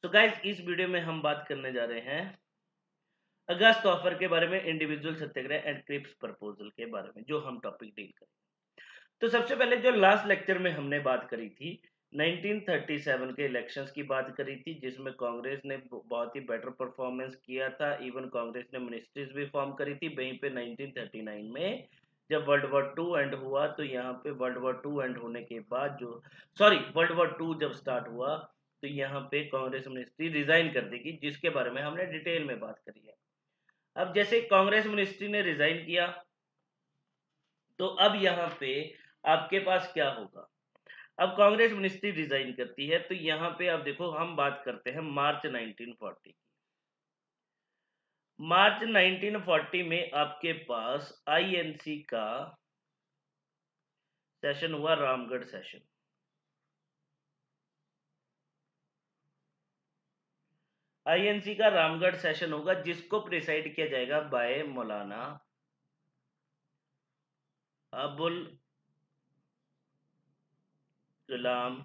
तो गाइस इस वीडियो में हम बात करने जा रहे हैं अगस्त ऑफर के बारे में, individual Satyagraha and Cripps proposal के बारे में, जो हम टॉपिक डील करेंगे। तो सबसे पहले जो लास्ट लेक्चर में हमने बात करी थी 1937 के इलेक्शंस की बात करी थी, जिसमें कांग्रेस ने बहुत ही बेटर परफॉर्मेंस किया था। इवन कांग्रेस ने मिनिस्ट्रीज भी फॉर्म करी थी। वहीं पे 1939 में जब वर्ल्ड वॉर टू एंड हुआ, तो यहाँ पे वर्ल्ड वॉर टू एंड होने के बाद वर्ल्ड वॉर टू जब स्टार्ट हुआ, तो यहाँ पे कांग्रेस मिनिस्ट्री रिजाइन कर देगी, जिसके बारे में हमने डिटेल में बात करी है। अब जैसे कांग्रेस मिनिस्ट्री ने रिजाइन किया, तो अब यहाँ पे आपके पास क्या होगा। अब कांग्रेस मिनिस्ट्री रिजाइन करती है, तो यहाँ पे आप देखो, हम बात करते हैं मार्च 1940 की। मार्च 1940 में आपके पास आईएनसी का सेशन हुआ, रामगढ़ सेशन। आईएनसी का रामगढ़ सेशन होगा, जिसको प्रिसाइड किया जाएगा बाय मौलाना अबुल कलाम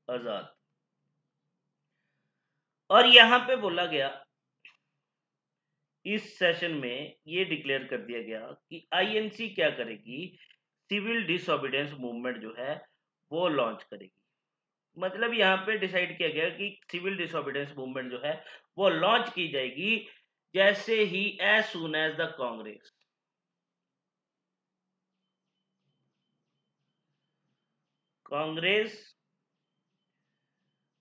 आजाद। और यहाँ पे बोला गया, इस सेशन में ये डिक्लेयर कर दिया गया कि आईएनसी क्या करेगी, सिविल डिसोबीडियंस मूवमेंट जो है वो लॉन्च करेगी। मतलब यहाँ पे डिसाइड किया गया कि सिविल डिसोबीडियंस मूवमेंट जो है वो लॉन्च की जाएगी जैसे ही, as soon as the Congress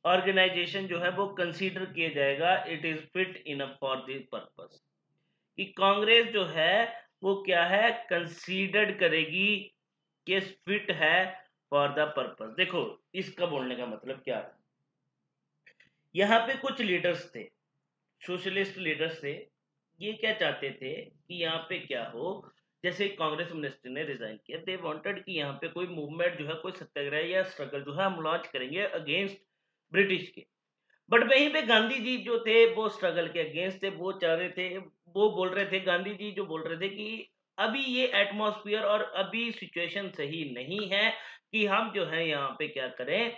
organization जो है वो कंसीडर किया जाएगा it is fit enough for this purpose, कि कांग्रेस जो है वो क्या है, कंसीडर्ड करेगी कि फिट है फॉर द पर्पस। देखो इसका बोलने का मतलब क्या है, यहाँ पे कुछ लीडर्स थे, सोशलिस्ट लीडर्स थे। ये क्या चाहते थे कि यहाँ पे क्या हो, जैसे कांग्रेस मिनिस्टर ने रिजाइन किया, दे वांटेड कि यहाँ पे कोई मूवमेंट जो है, कोई सत्याग्रह या स्ट्रगल जो है हम लॉन्च करेंगे अगेंस्ट ब्रिटिश के। बट वहीं पे गांधी जी जो थे वो स्ट्रगल के अगेंस्ट थे। वो चाह रहे थे, वो बोल रहे थे, गांधी जी जो बोल रहे थे कि अभी ये एटमॉस्फेयर और अभी सिचुएशन सही नहीं है कि हम जो है यहाँ पे क्या करें,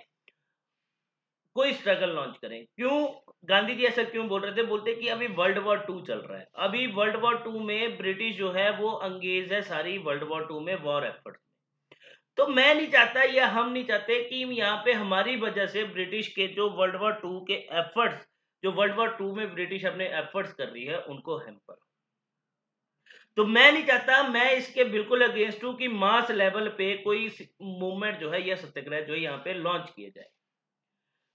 कोई स्ट्रगल लॉन्च करें। क्यों गांधी जी ऐसा क्यों बोल रहे थे, बोलते कि अभी वर्ल्ड वॉर टू चल रहा है, अभी वर्ल्ड वॉर टू में ब्रिटिश जो है वो अंगेज है सारी वर्ल्ड वॉर टू में वॉर एफर्ट। तो मैं नहीं चाहता या हम नहीं चाहते कि यहाँ पे हमारी वजह से ब्रिटिश के जो वर्ल्ड वॉर टू के एफर्ट्स, जो वर्ल्ड वॉर टू में ब्रिटिश अपने एफर्ट्स कर रही है, उनको हैम्पर। तो मैं नहीं चाहता, मैं इसके बिल्कुल अगेंस्ट हूं कि मास लेवल पे कोई मूवमेंट जो है या सत्याग्रह जो है यहाँ पे लॉन्च किया जाए।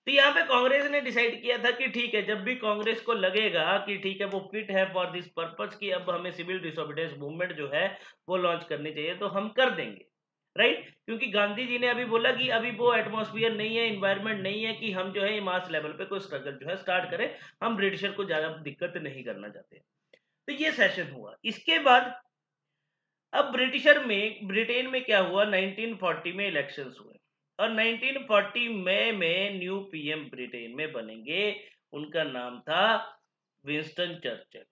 तो यहाँ पे कांग्रेस ने डिसाइड किया था कि ठीक है, जब भी कांग्रेस को लगेगा कि ठीक है वो फिट है फॉर दिस पर्पस कि अब हमें सिविल डिसोबीडियंस मूवमेंट जो है वो लॉन्च करनी चाहिए, तो हम कर देंगे। राइट, क्योंकि गांधी जी ने अभी बोला कि अभी वो एटमॉस्फेयर नहीं है, इन्वायरमेंट नहीं है कि हम जो है मास लेवल पे कोई स्ट्रगल जो है स्टार्ट करें। हम ब्रिटिशर को ज्यादा दिक्कत नहीं करना चाहते। तो ये सेशन हुआ। इसके बाद अब ब्रिटेन में क्या हुआ, 1940 में इलेक्शंस हुए, और 1940 मई में न्यू पीएम ब्रिटेन में बनेंगे। उनका नाम था विंस्टन चर्चिल।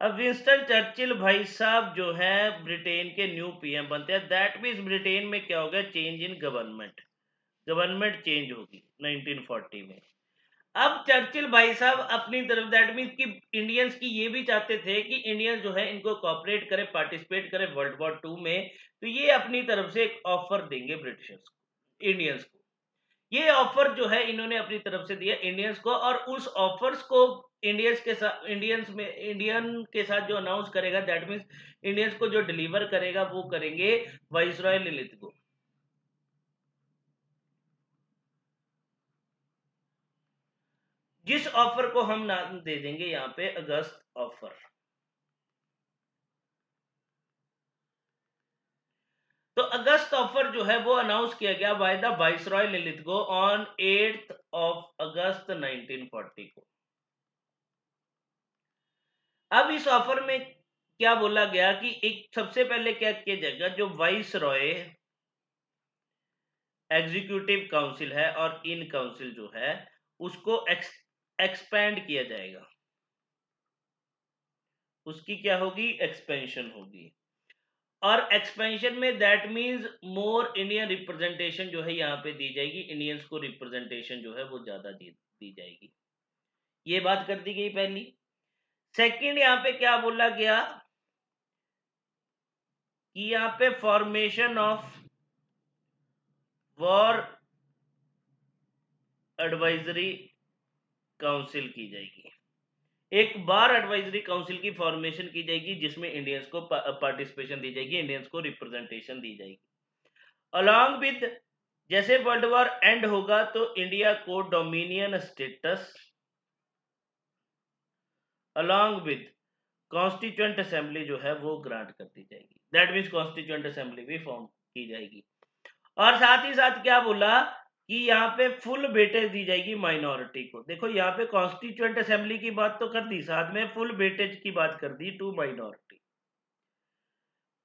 अब विंस्टन चर्चिल भाई साहब जो है ब्रिटेन के न्यू पीएम बनते हैं। दैट मीन्स ब्रिटेन में क्या हो गया, change in government, government change होगी 1940 में। अब चर्चिल भाई साहब अपनी तरफ, दैट मीन्स कि इंडियंस की ये भी चाहते थे कि इंडियंस जो है इनको कॉपरेट करे, पार्टिसिपेट करे वर्ल्ड वॉर टू में। तो ये अपनी तरफ से एक ऑफर देंगे ब्रिटिशर्स को, इंडियंस को। ये ऑफर जो है इन्होंने अपनी तरफ से दिया इंडियंस को, और उस ऑफर्स को इंडियन के साथ जो अनाउंस करेगा, दैट मीन्स इंडियंस को जो डिलीवर करेगा, वो करेंगे वाइसरॉय लिलिथगो। जिस ऑफर को हम नाम दे देंगे यहाँ पे अगस्त ऑफर। तो अगस्त ऑफर जो है वो अनाउंस किया गया बाय द वाइसरॉय लिलिथगो ऑन 8 अगस्त 1940 को। अब इस ऑफर में क्या बोला गया कि एक सबसे पहले क्या किया जाएगा, जो वाइसरॉय एग्जीक्यूटिव काउंसिल है और इन काउंसिल जो है उसको एक्सपैंड किया जाएगा। उसकी क्या होगी, एक्सपेंशन होगी। और एक्सपेंशन में that means more Indian representation जो है यहाँ पे दी जाएगी, इंडियंस को रिप्रेजेंटेशन जो है वो ज्यादा दी जाएगी। ये बात कर दी गई पहली। सेकंड यहाँ पे क्या बोला गया कि यहाँ पे formation of war advisory council की जाएगी। एक बार एडवाइजरी काउंसिल की फॉर्मेशन की जाएगी जिसमें इंडियंस को पार्टिसिपेशन दी जाएगी, इंडियंस को रिप्रेजेंटेशन दी जाएगी। अलॉन्ग विद जैसे वर्ल्ड वॉर एंड होगा तो इंडिया को dominion status along with constituent assembly जो है वो ग्रांट कर दी जाएगी। दैट मीन्स कॉन्स्टिट्यूएंट असेंबली भी फॉर्म की जाएगी। और साथ ही साथ क्या बोला कि यहाँ पे फुल वेटेज दी जाएगी माइनॉरिटी को। देखो यहाँ पे कॉन्स्टिट्यूएंट असेंबली की बात तो कर दी, साथ में फुल वेटेज की बात कर दी टू माइनॉरिटी।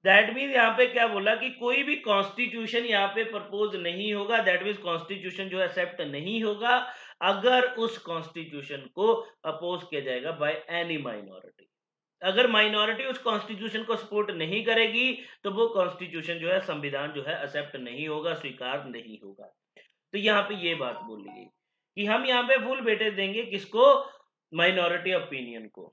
दैट मीन्स यहाँ पे क्या बोला कि कोई भी कॉन्स्टिट्यूशन यहाँ पे प्रपोज नहीं होगा, दैट मीन्स कॉन्स्टिट्यूशन जो एक्सेप्ट नहीं होगा अगर उस कॉन्स्टिट्यूशन को अपोज किया जाएगा बाय एनी माइनॉरिटी। अगर माइनॉरिटी उस कॉन्स्टिट्यूशन को सपोर्ट नहीं करेगी तो वो कॉन्स्टिट्यूशन जो है, संविधान जो है एक्सेप्ट नहीं होगा, स्वीकार नहीं होगा। तो यहाँ पे ये बात बोली गई कि हम यहाँ पे फुल वेटेज देंगे किसको, माइनॉरिटी ओपिनियन को।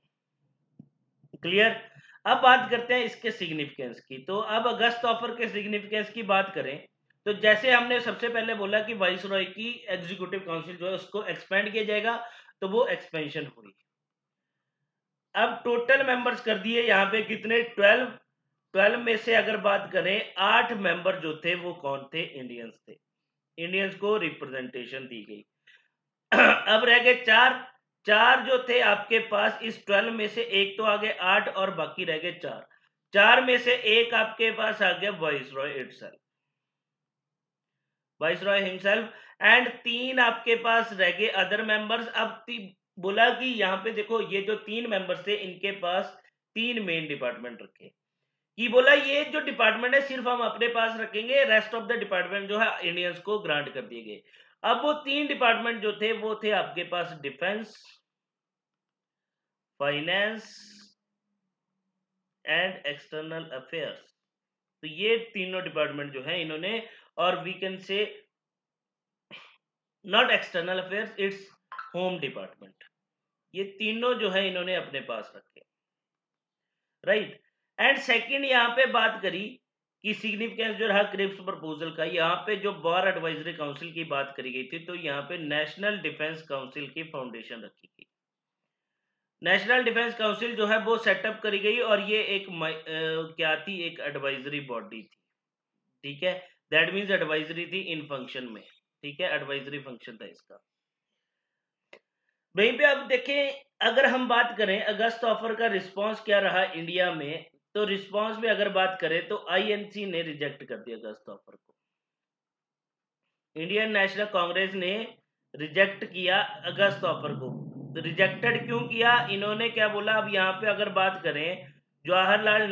क्लियर। अब बात करते हैं इसके सिग्निफिकेंस की। तो अब अगस्त ऑफर के सिग्निफिकेंस की बात करें तो जैसे हमने सबसे पहले बोला कि वाइस रॉय की एग्जीक्यूटिव काउंसिल जो है उसको एक्सपेंड किया जाएगा, तो वो एक्सपेंशन हुई। अब टोटल मेंबर्स कर दिए यहाँ पे कितने, 12 में से अगर बात करें 8 मेंबर जो थे वो कौन थे, इंडियंस थे। इंडियंस को रिप्रेजेंटेशन दी गई। अब रह गए 4 जो थे आपके पास, इस 12 में से एक तो आ गए 8 और बाकी रह गए 4 में से एक आपके पास आ गया viceroy itself, viceroy himself, and 3 आपके पास रह गए अदर मेंबर्स। अब बोला कि यहाँ पे देखो ये जो 3 मेंबर्स थे इनके पास 3 मेन डिपार्टमेंट रखे कि बोला ये जो डिपार्टमेंट है सिर्फ हम अपने पास रखेंगे, रेस्ट ऑफ द डिपार्टमेंट जो है इंडियंस को ग्रांट कर दिए गए। अब वो 3 डिपार्टमेंट जो थे वो थे आपके पास defence, finance and external affairs. तो ये तीनों डिपार्टमेंट जो है इन्होंने, और we can say not external affairs, it's home department, ये तीनों जो है इन्होंने अपने पास रखे, राइट। एंड सेकंड यहाँ पे बात करी कि सिग्निफिकेंस जो रहा क्रिप्स प्रपोजल का, यहाँ पे जो वॉर एडवाइजरी काउंसिल की बात करी गई थी तो यहाँ पे नेशनल डिफेंस काउंसिल की फाउंडेशन रखी गई। नेशनल डिफेंस काउंसिल जो है वो सेटअप करी गई और ये एक क्या थी, एक एडवाइजरी बॉडी थी, ठीक है। दैट मीन्स एडवाइजरी थी इन फंक्शन में, ठीक है, एडवाइजरी फंक्शन था इसका। वहीं पे अब देखें अगर हम बात करें अगस्त ऑफर का रिस्पांस क्या रहा इंडिया में, तो रिस्पांस में अगर बात करें तो आईएनसी ने रिजेक्ट कर दिया अगस्त ऑफर को। इंडियन नेशनल कांग्रेस ने रिजेक्ट किया अगस्त ऑफर को। रिजेक्टेड क्यों किया, इन्होंने क्या बोला, अब यहाँ पे अगर बात करें जवाहरलाल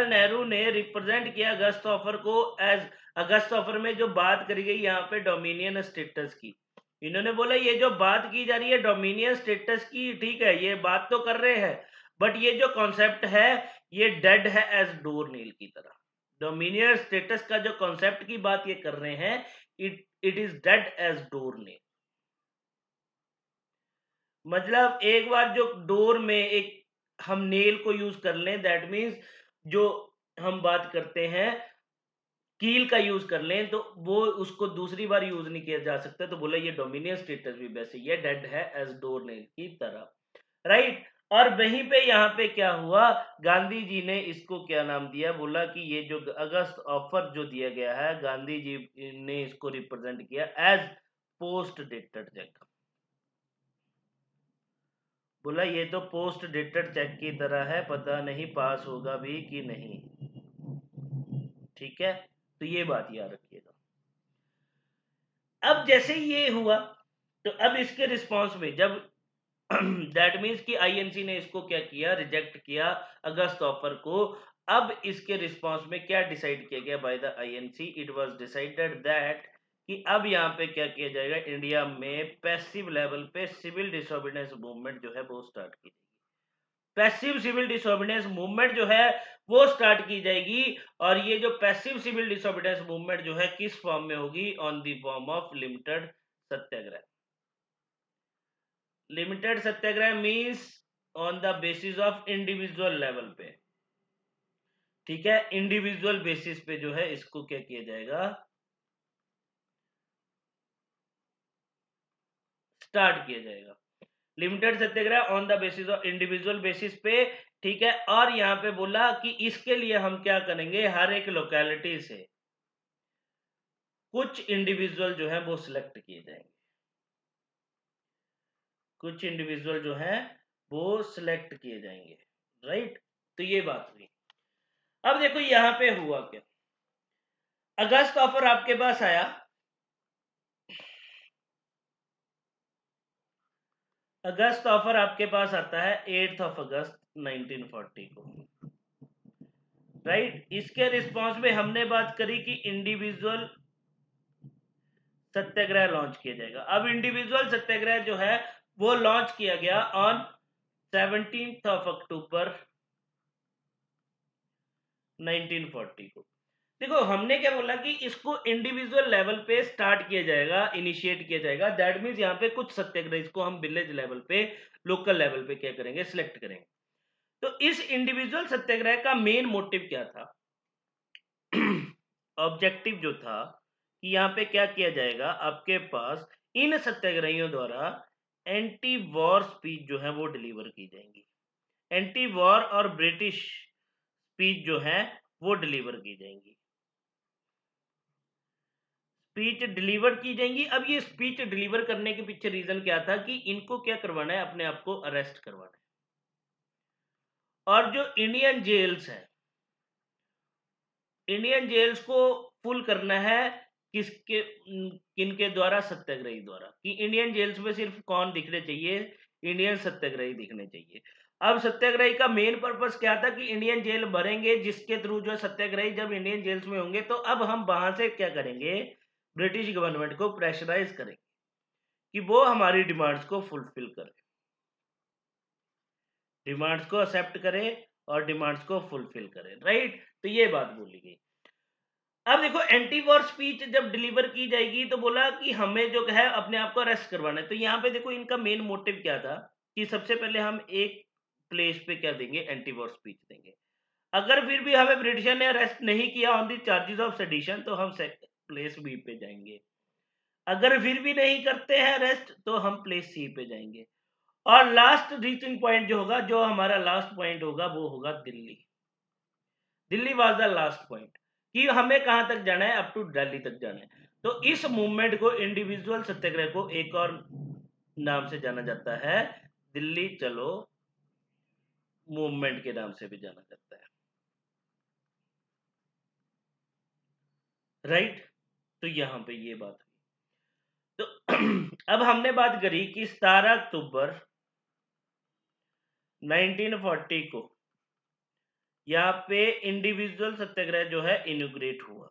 नेहरू ने रिप्रेजेंट किया अगस्त ऑफर को एज, अगस्त ऑफर में जो बात करी गई यहाँ पे डोमिनियन स्टेटस की, इन्होंने बोला ये जो बात की जा रही है डोमिनियन स्टेटस की, ठीक है ये बात तो कर रहे हैं बट ये जो कॉन्सेप्ट है ये डेड है एज डोर नील की तरह। डोमिनियन स्टेटस का जो कॉन्सेप्ट की बात ये कर रहे हैं, it is dead as door nail. मतलब एक बार जो डोर में एक हम नेल को यूज कर लें, दैट मीन्स जो हम बात करते हैं कील का यूज कर लें तो वो उसको दूसरी बार यूज नहीं किया जा सकता, तो बोला ये डोमिनियन स्टेटस भी वैसे ये डेड है एज डोर नेल की तरह, राइट। और वहीं पे यहाँ पे क्या हुआ, गांधी जी ने इसको क्या नाम दिया, बोला कि ये जो अगस्त ऑफर जो दिया गया है गांधी जी ने इसको रिप्रेजेंट किया एज पोस्ट डेटेड चेक। बोला ये तो पोस्ट डेटेड चेक की तरह है, पता नहीं पास होगा भी कि नहीं, ठीक है। तो ये बात याद रखिएगा। अब जैसे ये हुआ तो अब इसके रिस्पांस में जब दैट मीन्स कि आईएनसी ने इसको क्या किया, रिजेक्ट किया अगस्त ऑफर को। अब इसके रिस्पांस में क्या डिसाइड किया गया by the INC, it was decided that कि अब यहाँ पे क्या किया जाएगा, इंडिया में पैसिव लेवल पे सिविल डिसोबीडियंस मूवमेंट जो है वो स्टार्ट की जाएगी। पैसिव सिविल डिसोबीडियंस मूवमेंट जो है वो स्टार्ट की जाएगी। और ये जो पैसिव सिविल डिसोबीडियंस मूवमेंट जो है किस फॉर्म में होगी? On the form of limited Satyagraha. Limited Satyagraha means on the basis of individual level पे, ठीक है, इंडिविजुअल बेसिस पे जो है इसको क्या किया जाएगा? स्टार्ट किया जाएगा। Limited Satyagraha on the basis of individual basis पे, ठीक है। और यहां पे बोला कि इसके लिए हम क्या करेंगे? हर एक लोकेलिटी से कुछ इंडिविजुअल जो है वो सिलेक्ट किए जाएंगे, कुछ इंडिविजुअल जो है वो सिलेक्ट किए जाएंगे, राइट। तो ये बात हुई। अब देखो यहां पे हुआ क्या, अगस्त ऑफर आपके पास आया, अगस्त ऑफर आपके पास आता है 8 अगस्त 1940 को, राइट। इसके रिस्पॉन्स में हमने बात करी कि इंडिविजुअल सत्याग्रह लॉन्च किया जाएगा। अब इंडिविजुअल सत्याग्रह जो है वो लॉन्च किया गया ऑन 17 अक्टूबर 1940 को। देखो हमने क्या बोला कि इसको इंडिविजुअल लेवल पे स्टार्ट किया जाएगा, इनिशिएट किया जाएगा। दैट मीन्स यहाँ पे कुछ सत्याग्रह इसको हम विलेज लेवल पे, लोकल लेवल पे क्या करेंगे? सिलेक्ट करेंगे। तो इस इंडिविजुअल सत्याग्रह का मेन मोटिव क्या था? ऑब्जेक्टिव जो था कि यहाँ पे क्या किया जाएगा, आपके पास इन सत्याग्रहियों द्वारा एंटी वॉर स्पीच जो है वो डिलीवर की जाएंगी। एंटी वॉर और ब्रिटिश स्पीच जो है वो डिलीवर की जाएंगी, स्पीच डिलीवर की जाएंगी। अब ये स्पीच डिलीवर करने के पीछे रीजन क्या था? कि इनको क्या करवाना है? अपने आप को अरेस्ट करवाना है। और जो इंडियन जेल्स है, इंडियन जेल्स को फुल करना है किसके, किनके द्वारा? सत्याग्रही द्वारा। कि इंडियन जेल्स में सिर्फ कौन दिखने चाहिए? इंडियन सत्याग्रही दिखने चाहिए। अब सत्याग्रही का मेन पर्पस क्या था? कि इंडियन जेल भरेंगे, जिसके थ्रू जो सत्याग्रही जब इंडियन जेल्स में होंगे तो अब हम वहां से क्या करेंगे? ब्रिटिश गवर्नमेंट को प्रेशराइज करेंगे कि वो हमारी डिमांड्स को फुलफिल करे, डिमांड्स को एक्सेप्ट करे और डिमांड्स को फुलफिल करे, राइट। तो ये बात बोली गई। अब देखो एंटी वॉर स्पीच जब डिलीवर की जाएगी तो बोला कि हमें जो है अपने आप को अरेस्ट करवाना है। तो यहाँ पे देखो इनका मेन मोटिव क्या था? कि सबसे पहले हम एक प्लेस पे क्या देंगे? एंटी वॉर स्पीच देंगे। अगर फिर भी हमें ब्रिटिशर ने अरेस्ट नहीं किया on the charges of sedition तो हम प्लेस बी पे जाएंगे। अगर फिर भी नहीं करते हैं अरेस्ट तो हम प्लेस सी पे जाएंगे। और लास्ट रीचिंग पॉइंट जो होगा, जो हमारा लास्ट पॉइंट होगा, वो होगा Delhi. Delhi was the last point कि हमें कहां तक जाना है? अप टू दिल्ली तक जाना है। तो इस मूवमेंट को, इंडिविजुअल सत्याग्रह को, एक और नाम से जाना जाता है, दिल्ली चलो मूवमेंट के नाम से भी जाना जाता है, राइट। तो यहां पे ये बात हुई। तो अब हमने बात करी कि 17 अक्टूबर 1940 को यहाँ पे इंडिविजुअल सत्याग्रह जो है इनोग्रेट हुआ।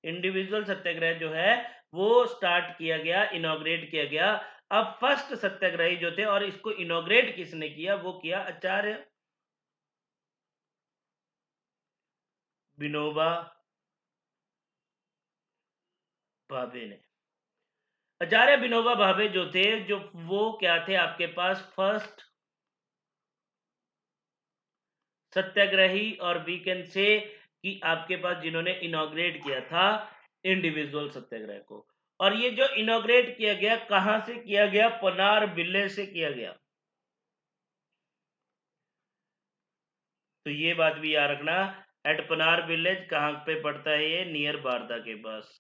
इंडिविजुअल सत्याग्रह जो है वो स्टार्ट किया गया, इनोग्रेट किया गया। अब फर्स्ट सत्याग्रही जो थे, और इसको इनोग्रेट किसने किया? वो किया आचार्य विनोबा भावे ने। आचार्य विनोबा भावे जो थे, जो वो क्या थे आपके पास? फर्स्ट सत्याग्रही, और वी कैन से कि आपके पास जिन्होंने इनोग्रेट किया था इंडिविजुअल सत्याग्रह को। और ये जो इनोग्रेट किया गया, कहां से किया गया? पनार विलेज से किया गया। तो ये बात भी याद रखना, एट पनार विलेज कहां पे पड़ता है? ये नियर बारदा के पास।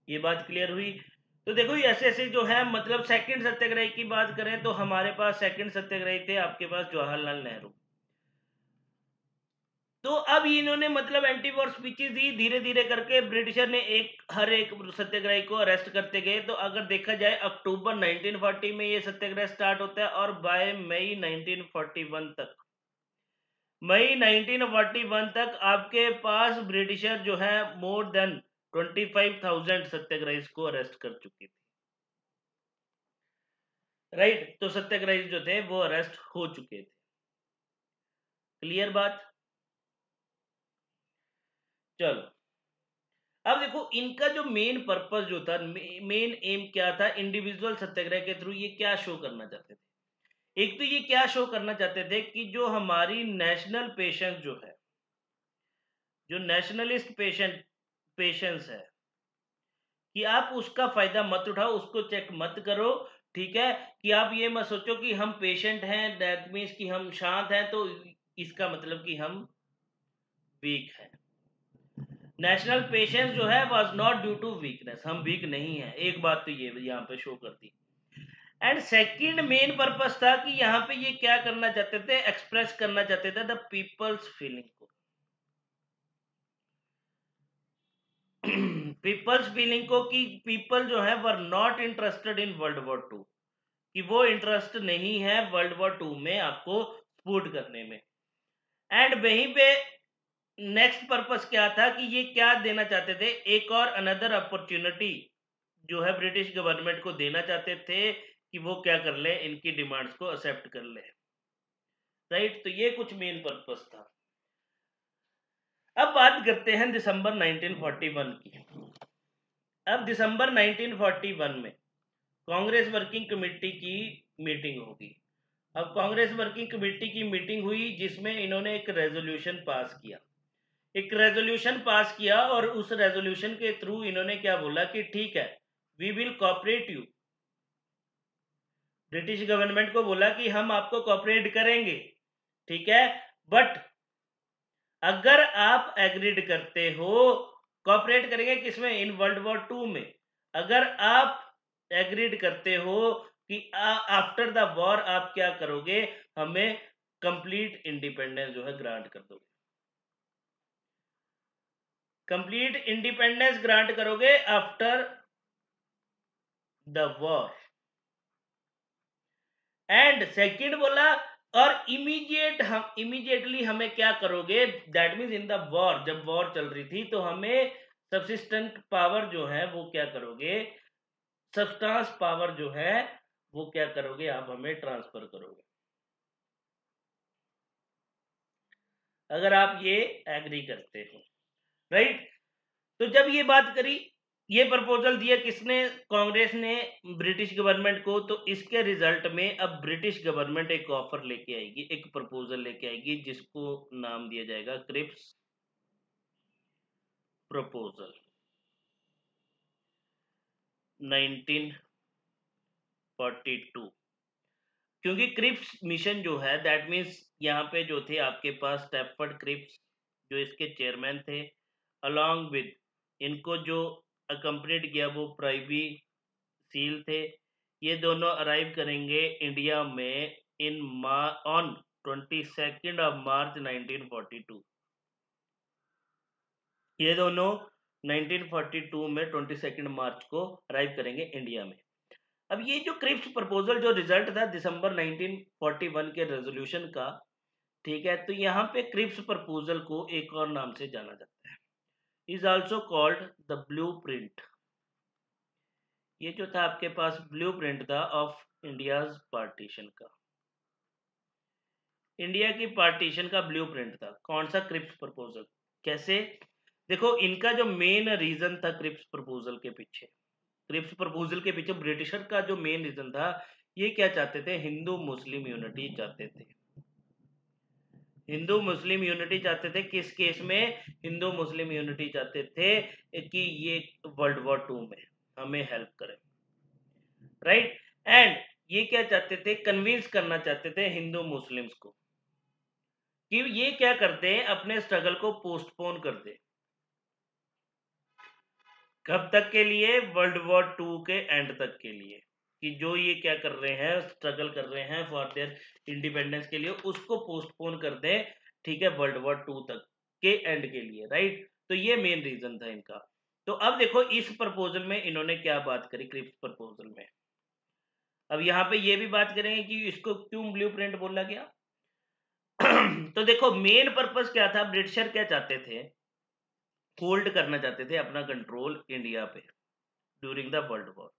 ये बात क्लियर हुई। तो देखो ऐसे ऐसे जो है, मतलब सेकंड सत्याग्रह की बात करें तो हमारे पास सेकंड सत्याग्रही थे आपके पास जवाहरलाल नेहरू। तो अब इन्होंने मतलब एंटी वॉर स्पीचेस दी, धीरे धीरे करके ब्रिटिशर ने हर एक सत्याग्रही को अरेस्ट करते गए। तो अगर देखा जाए अक्टूबर 1940 में ये सत्याग्रह स्टार्ट होता है, और बाय मई 1941 तक, मई 1941 तक आपके पास ब्रिटिशर जो है मोर देन 25,000 सत्याग्रही को अरेस्ट कर चुकी थी, राइट। तो सत्याग्रही जो थे वो अरेस्ट हो चुके थे। क्लियर बात। चलो अब देखो इनका जो मेन पर्पस जो था, मेन एम क्या था, इंडिविजुअल सत्याग्रह के थ्रू ये क्या शो करना चाहते थे। एक तो ये क्या शो करना चाहते थे कि जो हमारी नेशनल पेशेंस जो है, जो नेशनलिस्ट पेशेंस है, कि आप उसका फायदा मत उठाओ, उसको चेक मत करो। ठीक है, कि आप ये मत सोचो कि हम पेशेंट हैं, दैट मीन्स कि हम शांत हैं, तो इसका मतलब कि हम वीक हैं। नेशनल पेशेंस जो है was not due to weakness, हम वीक नहीं है, एक बात तो ये यहाँ पे शो करती। एंड सेकंड मेन पर्पस था कि यहाँ पे ये क्या करना चाहते थे, एक्सप्रेस करना चाहते थे द पीपल्स फीलिंग को। पीपल्स फीलिंग को कि पीपल जो है were not interested in world war two, कि वो इंटरेस्ट नहीं है वर्ल्ड वॉर टू में आपको सपोर्ट करने में। एंड वहीं पे नेक्स्ट पर्पस क्या था कि ये क्या देना चाहते थे, एक और अनदर अपॉर्चुनिटी जो है ब्रिटिश गवर्नमेंट को देना चाहते थे कि वो क्या कर ले, इनकी डिमांड्स को एक्सेप्ट कर ले। राइट, तो ये कुछ मेन पर्पस था। अब बात करते हैं दिसंबर 1941 की। अब दिसंबर 1941 में कांग्रेस वर्किंग कमेटी की मीटिंग होगी। अब कांग्रेस वर्किंग कमेटी की मीटिंग हुई जिसमें इन्होंने एक रेजोल्यूशन पास किया, और उस रेजोल्यूशन के थ्रू इन्होंने क्या बोला कि ठीक है, we will cooperate you. British government को बोला कि हम आपको कॉपरेट करेंगे, ठीक है, बट अगर आप एग्रीड करते हो, कॉपरेट करेंगे किसमें, इन वर्ल्ड वॉर टू में, अगर आप एग्रीड करते हो कि आफ्टर द वॉर आप क्या करोगे, हमें कंप्लीट इंडिपेंडेंस जो है ग्रांट कर दोगे, कंप्लीट इंडिपेंडेंस ग्रांट करोगे after the war. And second बोला, और इमीडिएटली हमें क्या करोगे, that means in the war, जब वॉर चल रही थी तो हमें सब्सिस्टेंट पावर जो है वो क्या करोगे, सब्सटेंस पावर जो है वो क्या करोगे, आप हमें ट्रांसफर करोगे, अगर आप ये एग्री करते हो। राइट, तो जब ये बात करी, ये प्रपोजल दिया किसने, कांग्रेस ने ब्रिटिश गवर्नमेंट को, तो इसके रिजल्ट में अब ब्रिटिश गवर्नमेंट एक ऑफर लेके आएगी, एक प्रपोजल लेके आएगी जिसको नाम दिया जाएगा क्रिप्स प्रपोजल 1942। क्योंकि क्रिप्स मिशन जो है, दैट मीन्स यहाँ पे जो थे आपके पास स्टैफर्ड क्रिप्स जो इसके चेयरमैन थे, अलॉन्ग विद इनको जो अकम्पनीड किया वो प्राइवी सील थे, ये दोनों अराइव करेंगे इंडिया में इन ऑन 22 मार्च 1942। ये दोनों 1942 में 22 मार्च को अराइव करेंगे इंडिया में। अब ये जो क्रिप्स प्रपोजल जो रिजल्ट था दिसंबर 1941 के रेजोल्यूशन का, ठीक है, तो यहाँ पे क्रिप्स प्रपोजल को एक और नाम से जाना जाता है, is also called the blue print. ये जो था आपके पास ब्लू प्रिंट था ऑफ इंडियाज पार्टीशन का, इंडिया की पार्टीशन का ब्लू प्रिंट था, कौन सा, क्रिप्स प्रपोजल। कैसे, देखो इनका जो मेन रीजन था क्रिप्स प्रपोजल के पीछे, क्रिप्स प्रपोजल के पीछे ब्रिटिशर का जो मेन रीजन था, ये क्या चाहते थे, हिंदू मुस्लिम यूनिटी चाहते थे, हिंदू मुस्लिम यूनिटी चाहते थे। किस केस में, हिंदू मुस्लिम यूनिटी चाहते थे कि ये वर्ल्ड वॉर टू में हमें हेल्प करें। राइट, एंड ये क्या चाहते थे, कन्विंस करना चाहते थे हिंदू मुस्लिम्स को कि ये क्या करते हैं, अपने स्ट्रगल को पोस्टपोन कर दे, कब तक के लिए, वर्ल्ड वॉर टू के एंड तक के लिए, कि जो ये क्या कर रहे हैं, स्ट्रगल कर रहे हैं फॉर देयर इंडिपेंडेंस के लिए, उसको पोस्टपोन कर दें, ठीक है, वर्ल्ड वॉर टू तक के एंड के लिए। राइट, तो ये मेन रीजन था इनका। तो अब देखो इस प्रपोजल में इन्होंने क्या बात करी, क्रिप्स प्रपोजल में, अब यहाँ पे ये भी बात करेंगे कि इसको क्यों ब्लूप्रिंट बोला गया। तो देखो मेन पर्पस क्या था, ब्रिटिशर क्या चाहते थे, होल्ड करना चाहते थे अपना कंट्रोल इंडिया पे ड्यूरिंग द वर्ल्ड वॉर।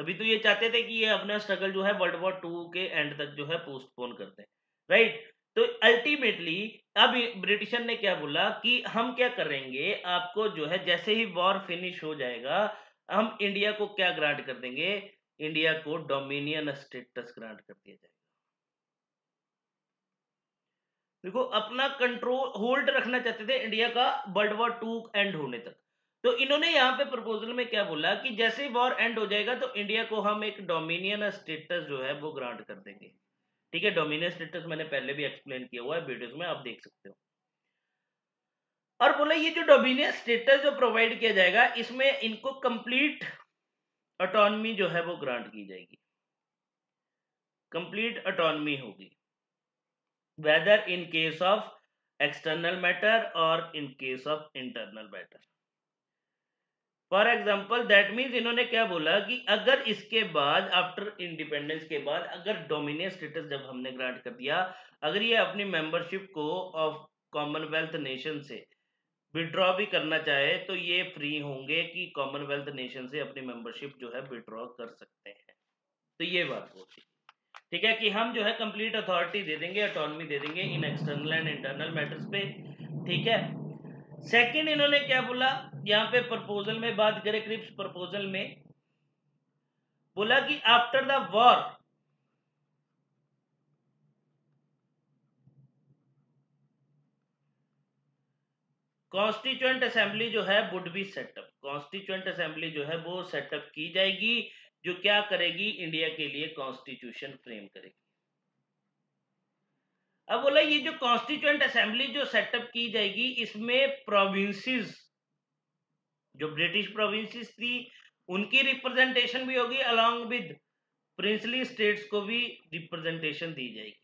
तभी तो ये चाहते थे कि ये अपना स्ट्रगल जो है वर्ल्ड वॉर 2 के एंड तक जो है पोस्टपोन कर दें, राइट। तो अल्टीमेटली अब ब्रिटिशर ने क्या बोला कि हम क्या करेंगे, आपको जो है जैसे ही वॉर फिनिश हो जाएगा हम इंडिया को क्या ग्रांट कर देंगे, इंडिया को डोमिनियन स्टेटस ग्रांट कर दिया जाएगा। देखो अपना कंट्रोल होल्ड रखना चाहते थे इंडिया का वर्ल्ड वॉर 2 एंड होने तक। तो इन्होंने यहाँ पे प्रपोजल में क्या बोला कि जैसे ही वॉर एंड हो जाएगा तो इंडिया को हम एक डोमिनियन स्टेटस जो है वो ग्रांट कर देंगे। ठीक है, डोमिनियन स्टेटस मैंने पहले भी एक्सप्लेन किया हुआ है वीडियोस में, आप देख सकते हो। और बोला ये जो डोमिनियन स्टेटस जो प्रोवाइड किया जाएगा इसमें इनको कंप्लीट ऑटोनॉमी जो है वो ग्रांट की जाएगी, कंप्लीट ऑटोनॉमी होगी, whether in case of external matter और in case of internal matter. For example that means इन्होंने क्या बोला कि अगर इसके बाद आफ्टर इंडिपेंडेंस के बाद अगर डोमिनियन स्टेटस जब हमने ग्रांट कर दिया, अगर ये अपनी मेंबरशिप को ऑफ कॉमनवेल्थ नेशन से विड्रॉ भी करना चाहे तो ये फ्री होंगे कि कॉमनवेल्थ नेशन से अपनी मेंबरशिप जो है विड्रॉ कर सकते हैं। तो ये बात होती है, ठीक है, कि हम जो है कंप्लीट अथॉरिटी दे देंगे, ऑटोनॉमी दे देंगे इन एक्सटर्नल एंड इंटरनल मैटर्स पे। ठीक है, सेकंड इन्होंने क्या बोला, यहाँ पे प्रपोजल में बात करें, क्रिप्स प्रपोजल में बोला कि after the war constituent assembly जो है would be set up, constituent assembly जो है वो सेटअप की जाएगी, जो क्या करेगी, इंडिया के लिए कॉन्स्टिट्यूशन फ्रेम करेगी। अब बोला ये जो कॉन्स्टिट्यूएंट असेंबली जो सेटअप की जाएगी इसमें प्रोविंसेस, जो ब्रिटिश प्रोविंसेस थी उनकी रिप्रेजेंटेशन भी होगी, अलॉन्ग विद प्रिंसली स्टेट्स को भी रिप्रेजेंटेशन दी जाएगी।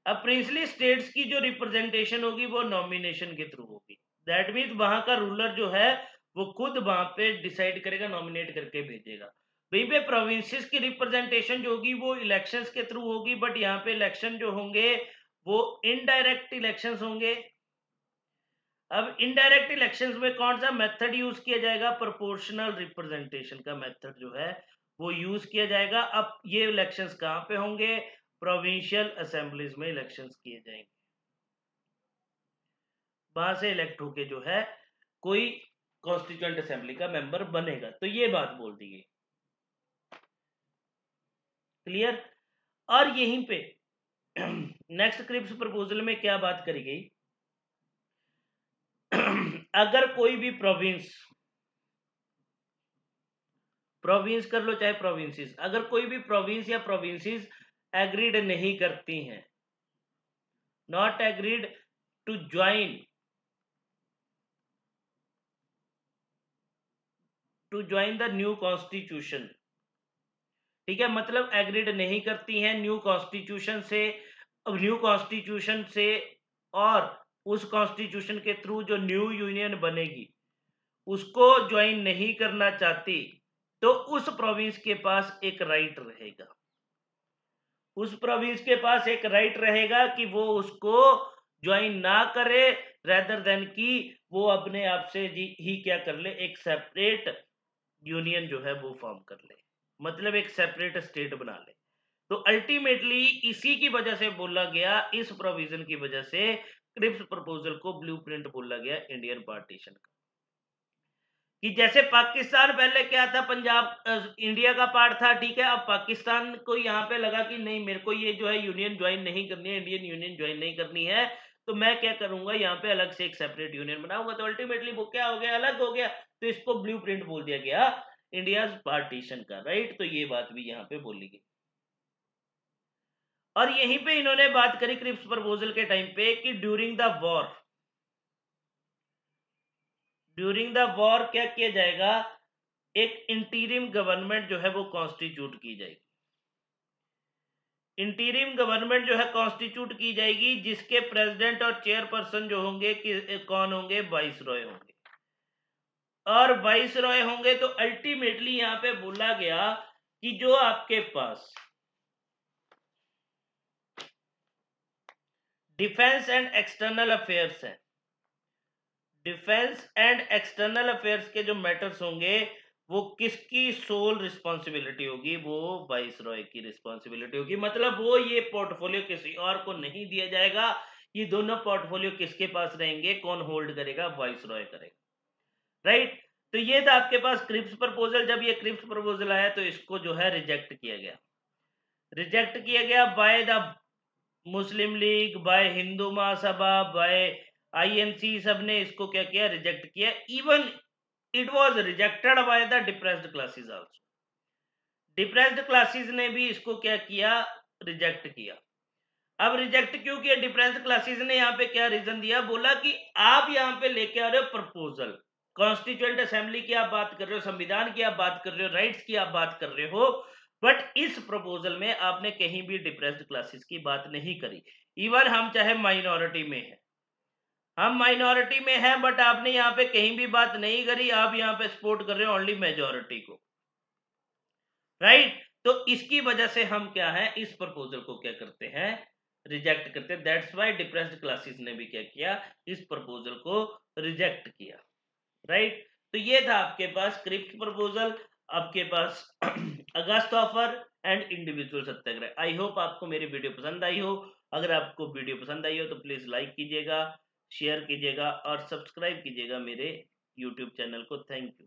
अब प्रिंसली स्टेट्स की जो रिप्रेजेंटेशन होगी वो नॉमिनेशन के थ्रू होगी, दैट मीन्स वहां का रूलर जो है वो खुद वहां पे डिसाइड करेगा, नॉमिनेट करके भेजेगा। वहीं पे प्रोविंसेस की रिप्रेजेंटेशन जो होगी वो इलेक्शंस के थ्रू होगी, बट यहाँ पे इलेक्शन जो होंगे वो इनडायरेक्ट इलेक्शंस होंगे। अब इनडायरेक्ट इलेक्शंस में कौन सा मेथड यूज किया जाएगा, प्रोपोर्शनल रिप्रेजेंटेशन का मेथड जो है वो यूज किया जाएगा। अब ये इलेक्शंस कहां पे होंगे, प्रोविंशियल असेंबलीज में इलेक्शंस किए जाएंगे, वहां से इलेक्ट होके जो है कोई कॉन्स्टिट्यूएंट असेंबली का मेंबर बनेगा। तो ये बात बोल दी गई, क्लियर। और यहीं पे नेक्स्ट क्रिप्स प्रपोजल में क्या बात करी गई, अगर कोई भी प्रोविंस कर लो चाहे प्रोविंसेस, अगर कोई भी प्रोविंस या प्रोविंसेस एग्रीड नहीं करती हैं, not agreed to join the new constitution, ठीक है, मतलब एग्रीड नहीं करती हैं न्यू कॉन्स्टिट्यूशन से, न्यू कॉन्स्टिट्यूशन से, और उस कॉन्स्टिट्यूशन के थ्रू जो न्यू यूनियन बनेगी उसको ज्वाइन नहीं करना चाहती, तो उस प्रोविंस के पास एक राइट रहेगा, उस प्रोविंस के पास एक राइट रहेगा कि वो उसको ज्वाइन ना करे, रेदर देन कि वो अपने आप से ही क्या कर ले, एक सेपरेट यूनियन जो है वो फॉर्म कर ले, मतलब एक सेपरेट स्टेट बना ले। तो अल्टीमेटली इसी की वजह से बोला गया, इस प्रोविजन की वजह से क्रिप्स प्रपोजल को ब्लूप्रिंट बोला गया इंडियन पार्टीशन का। कि जैसे पाकिस्तान पहले क्या था, पंजाब इंडिया का पार्ट था, ठीक है, अब पाकिस्तान को यहाँ पे लगा कि नहीं मेरे को ये जो है यूनियन ज्वाइन नहीं करनी है, इंडियन यूनियन ज्वाइन नहीं करनी है, तो मैं क्या करूंगा, यहाँ पे अलग से एक सेपरेट यूनियन बनाऊंगा। तो अल्टीमेटली वो क्या हो गया, अलग हो गया, तो इसको ब्लूप्रिंट बोल दिया गया इंडिया पार्टीशन का, राइट। तो ये बात भी यहाँ पे बोली गई। और यहीं पे इन्होंने बात करी क्रिप्स प्रपोजल के टाइम पे कि ड्यूरिंग द वॉर क्या किया जाएगा, एक इंटीरियम गवर्नमेंट जो है वो कॉन्स्टिट्यूट की जाएगी, इंटीरियम गवर्नमेंट जो है कॉन्स्टिट्यूट की जाएगी, जिसके प्रेसिडेंट और चेयरपर्सन जो होंगे कि कौन होंगे, वाइस रॉय होंगे। और वाइस रॉय होंगे तो अल्टीमेटली यहां पे बोला गया कि जो आपके पास डिफेंस एंड एक्सटर्नल अफेयर्स है, डिफेंस एंड एक्सटर्नल अफेयर्स के जो मैटर्स होंगे वो किसकी सोल रिस्पॉन्सिबिलिटी होगी? वो वाइस रॉय की रिस्पॉन्सिबिलिटी होगी। मतलब वो ये पोर्टफोलियो किसी और को नहीं दिया जाएगा। ये दोनों पोर्टफोलियो किसके पास रहेंगे? कौन होल्ड करेगा? वाइस रॉय करेगा, राइट। तो ये था आपके पास क्रिप्स प्रपोजल। जब ये क्रिप्स प्रपोजल आया तो इसको जो है रिजेक्ट किया गया। रिजेक्ट किया गया by the Muslim League, by Hindu Mahasabha, by INC, सब ने इसको क्या किया? रिजेक्ट किया। Even it was rejected by the depressed classes also. Depressed classes ने भी इसको क्या किया? रिजेक्ट किया। अब रिजेक्ट क्यों किया? डिप्रेस्ड क्लासेस ने यहाँ पे क्या रीजन दिया? बोला कि आप यहाँ पे लेके आ रहे हो प्रपोजल, कॉन्स्टिट्यूएंट असेंबली की आप बात कर रहे हो, संविधान की आप बात कर रहे हो, राइट्स की आप बात कर रहे हो, बट इस प्रपोजल में आपने कहीं भी डिप्रेस्ड क्लासेस की बात नहीं करी। इवन हम चाहे माइनॉरिटी में है, हम माइनॉरिटी में हैं, बट आपने यहाँ पे कहीं भी बात नहीं करी। आप यहाँ पे सपोर्ट कर रहे हो ओनली मेजोरिटी को, राइट। तो इसकी वजह से हम क्या है? इस प्रपोजल को क्या करते हैं? रिजेक्ट करते हैं। दैट्स वाई डिप्रेस्ड क्लासेस ने भी क्या किया? इस प्रपोजल को रिजेक्ट किया, राइट। तो ये था आपके पास क्रिप्स प्रपोजल, आपके पास August offer and individual satyagraha. I hope आपको मेरी वीडियो पसंद आई हो। अगर आपको वीडियो पसंद आई हो तो प्लीज लाइक कीजिएगा, शेयर कीजिएगा और सब्सक्राइब कीजिएगा मेरे यूट्यूब चैनल को। Thank you.